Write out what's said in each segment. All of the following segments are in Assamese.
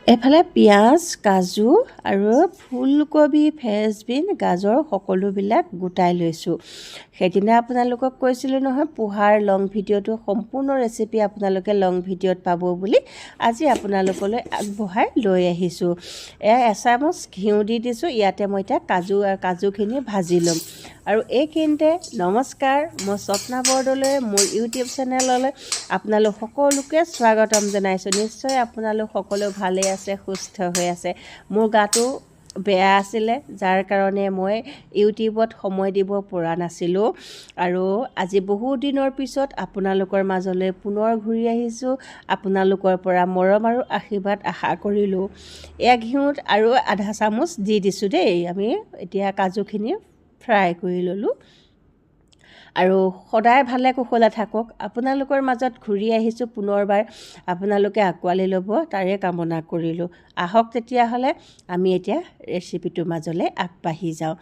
এফালে পিঁয়াজ, কাজু আৰু ফুলকবি, ফ্ৰেঞ্চবিন, গাজৰ সকলোবিলাক গোটাই লৈছোঁ। সেইদিনা আপোনালোকক কৈছিলোঁ নহয় পোহাৰ লং ভিডিঅ'টো সম্পূৰ্ণ ৰেচিপি আপোনালোকে লং ভিডিঅ'ত পাব বুলি। আজি আপোনালোকলৈ আগবঢ়াই লৈ আহিছোঁ। এচামুচ ঘিউ দি দিছোঁ। ইয়াতে মই এতিয়া কাজুখিনি ভাজি ল'ম। আৰু এইখিনিতে নমস্কাৰ, মই স্বপ্না বৰদলৈ, মোৰ ইউটিউব চেনেললৈ আপোনালোক সকলোকে স্বাগতম জনাইছোঁ। নিশ্চয় আপোনালোক সকলো ভালে আছে, সুস্থ হৈ আছে। মোৰ গাটো বেয়া আছিলে, যাৰ কাৰণে মই ইউটিউবত সময় দিব পৰা নাছিলোঁ। আৰু আজি বহু দিনৰ পিছত আপোনালোকৰ মাজলৈ পুনৰ ঘূৰি আহিছোঁ। আপোনালোকৰ পৰা মৰম আৰু আশীৰ্বাদ আশা কৰিলোঁ। ঘিউত আৰু আধা চামুচ দি দিছোঁ দেই। আমি এতিয়া কাজুখিনি ফ্ৰাই কৰি ল'লোঁ। আৰু সদায় ভালে কুশলে থাকক। আপোনালোকৰ মাজত ঘূৰি আহিছোঁ পুনৰবাৰ, আপোনালোকে আঁকোৱালি ল'ব তাৰে কামনা কৰিলোঁ। আহক তেতিয়াহ'লে আমি এতিয়া ৰেচিপিটোৰ মাজলৈ আগবাঢ়ি যাওঁ।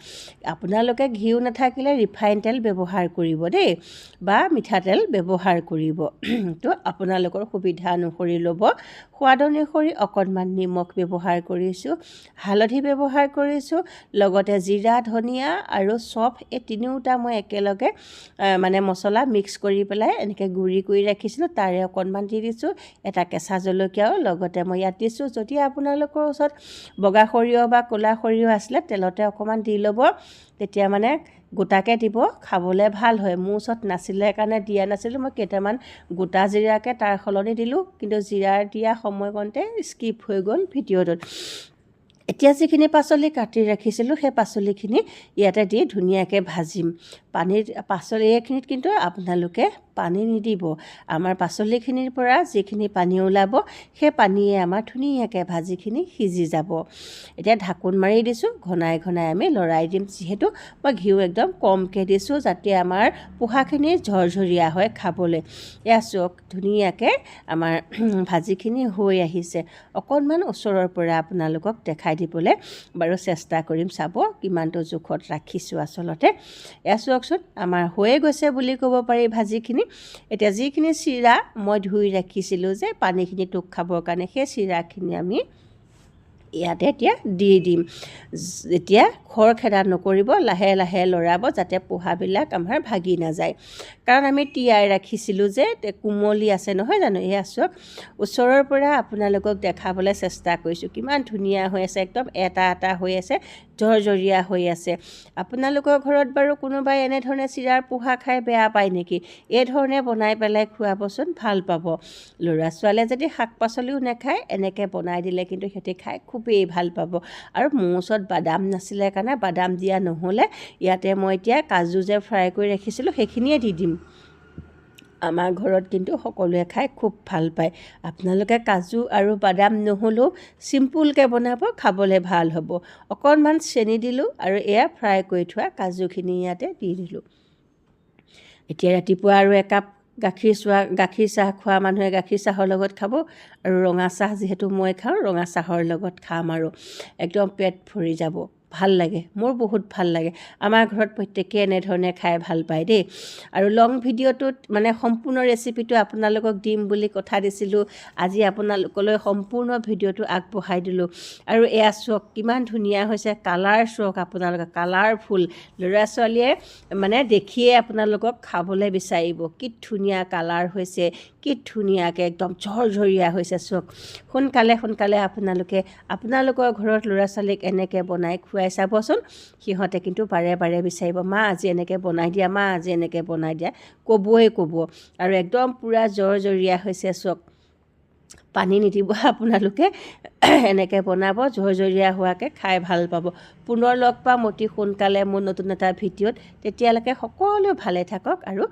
আপোনালোকে ঘিউ নাথাকিলে ৰিফাইন তেল ব্যৱহাৰ কৰিব দেই, বা মিঠাতেল ব্যৱহাৰ কৰিব। তো আপোনালোকৰ সুবিধা অনুসৰি ল'ব। সোৱাদ অনুসৰি অকণমান নিমখ ব্যৱহাৰ কৰিছোঁ, হালধি ব্যৱহাৰ কৰিছোঁ, লগতে জিৰা, ধনিয়া আৰু চফ, এই তিনিওটা মই একেলগে মছলা মিক্স কৰি পেলাই এনেকৈ গুড়ি কৰি ৰাখিছিলোঁ, তাৰে অকণমান দি দিছোঁ। এটা কেঁচা জলকীয়াও লগতে মই ইয়াত দিছোঁ। যদি আপোনালোকৰ ওচৰত বগা সৰিয়হ বা ক'লা সৰিয়হ আছিলে, তেলতে অকণমান দি ল'ব, তেতিয়া গোটাকৈ দিব, খাবলৈ ভাল হয়। মোৰ ওচৰত নাছিলে কাৰণে দিয়া নাছিলোঁ। মই কেইটামান গোটা জিৰাকৈ তাৰ সলনি দিলোঁ, কিন্তু জিৰাৰ দিয়া সময়কণতে স্কিপ হৈ গ'ল ভিডিঅ'টোত। এতিয়া যিখিনি পাচলি কাটি ৰাখিছিলোঁ, সেই পাচলিখিনি ইয়াতে দি ধুনীয়াকৈ ভাজিম। এইখিনিত কিন্তু আপোনালোকে পানী নিদিব। আমাৰ পাচলিখিনিৰ পৰা যিখিনি পানী ওলাব, সেই পানীয়ে আমাৰ ধুনীয়াকৈ ভাজিখিনি সিজি যাব। এতিয়া ঢাকোন মাৰি দিছোঁ, ঘনাই ঘনাই আমি লৰাই দিম। যিহেতু মই ঘিউ একদম কমকৈ দিছোঁ, যাতে আমাৰ পোহাখিনি ঝৰঝৰীয়া হয় খাবলৈ। এয়া চাওক, ধুনীয়াকৈ আমাৰ ভাজিখিনি হৈ আহিছে। অকণমান ওচৰৰ পৰা আপোনালোকক দেখাই দিবলৈ বাৰু চেষ্টা কৰিম। চাব কিমানটো জোখত ৰাখিছোঁ আচলতে। এয়া চাওকচোন, আমাৰ হৈয়ে গৈছে বুলি ক'ব পাৰি ভাজিখিনি। এতিয়া যিখিনি চিৰা মই ধুই ৰাখিছিলোঁ যে পানীখিনি টোক খাবৰ কাৰণে, সেই চিৰাখিনি আমি ইয়াতে এতিয়া দি দিম। এতিয়া খৰখেদা নকৰিব, লাহে লাহে লৰাব, যাতে পোহাবিলাক আমাৰ ভাগি নাযায়। কাৰণ আমি তিয়াই ৰাখিছিলোঁ যে, কোমলি আছে নহয় জানো। এয়া চাওক, ওচৰৰ পৰা আপোনালোকক দেখাবলৈ চেষ্টা কৰিছোঁ, কিমান ধুনীয়া হৈ আছে, একদম এটা এটা হৈ আছে, ঝৰঝৰীয়া হৈ আছে। আপোনালোকৰ ঘৰত বাৰু কোনোবাই এনেধৰণে চিৰাৰ পোহা খাই বেয়া পায় নেকি? এই ধৰণে বনাই পেলাই খুৱাবচোন, ভাল পাব। ল'ৰা ছোৱালীয়ে যদি শাক পাচলিও নাখায়, এনেকৈ বনাই দিলে কিন্তু সিহঁতে খাই খুবেই ভাল পাব। আৰু মোৰ ওচৰত বাদাম নাছিলে কাৰণে বাদাম দিয়া নহ'লে, ইয়াতে মই এতিয়া কাজু যে ফ্ৰাই কৰি ৰাখিছিলোঁ সেইখিনিয়ে দি দিম। আমাৰ ঘৰত কিন্তু সকলোৱে খাই খুব ভাল পায়। আপোনালোকে কাজু আৰু বাদাম নহ'লেও চিম্পুলকৈ বনাব, খাবলৈ ভাল হ'ব। অকণমান চেনি দিলোঁ আৰু এয়া ফ্ৰাই কৰি থোৱা কাজুখিনি ইয়াতে দি দিলোঁ। এতিয়া ৰাতিপুৱা আৰু একাপ গাখীৰ চাহ খোৱা মানুহে গাখীৰ চাহৰ লগত খাব, আৰু ৰঙা চাহ যিহেতু মই খাওঁ, ৰঙা চাহৰ লগত খাম আৰু একদম পেট ভৰি যাব। ভাল লাগে, মোৰ বহুত ভাল লাগে। আমাৰ ঘৰত প্ৰত্যেকেই এনেধৰণে খাই ভাল পায় দেই। আৰু লং ভিডিঅ'টোত সম্পূৰ্ণ ৰেচিপিটো আপোনালোকক দিম বুলি কথা দিছিলোঁ। আজি আপোনালোকলৈ সম্পূৰ্ণ ভিডিঅ'টো আগবঢ়াই দিলোঁ। আৰু এয়া চাওক কিমান ধুনীয়া হৈছে, কালাৰ চাওক আপোনালোকে, কালাৰফুল। ল'ৰা ছোৱালীয়ে দেখিয়ে আপোনালোকক খাবলৈ বিচাৰিব। কি ধুনীয়া কালাৰ হৈছে, কি ধুনীয়াকৈ একদম ঝৰঝৰীয়া হৈছে। চাওক, সোনকালে সোনকালে আপোনালোকৰ ঘৰত ল'ৰা ছোৱালীক এনেকৈ বনাই খুৱাই চাবচোন। সিহঁতে কিন্তু বাৰে বাৰে বিচাৰিব, মা আজি এনেকৈ বনাই দিয়া, মা আজি এনেকৈ বনাই দিয়া, ক'বই ক'ব। আৰু একদম পূৰা ঝৰঝৰীয়া হৈছে। চাওক, পানী নিদিব আপোনালোকে, এনেকৈ বনাব, ঝৰঝৰীয়া হোৱাকৈ খাই ভাল পাব। পুনৰ লগ পাম অতি সোনকালে মোৰ নতুন এটা ভিডিঅ'ত। তেতিয়ালৈকে সকলো ভালে থাকক আৰু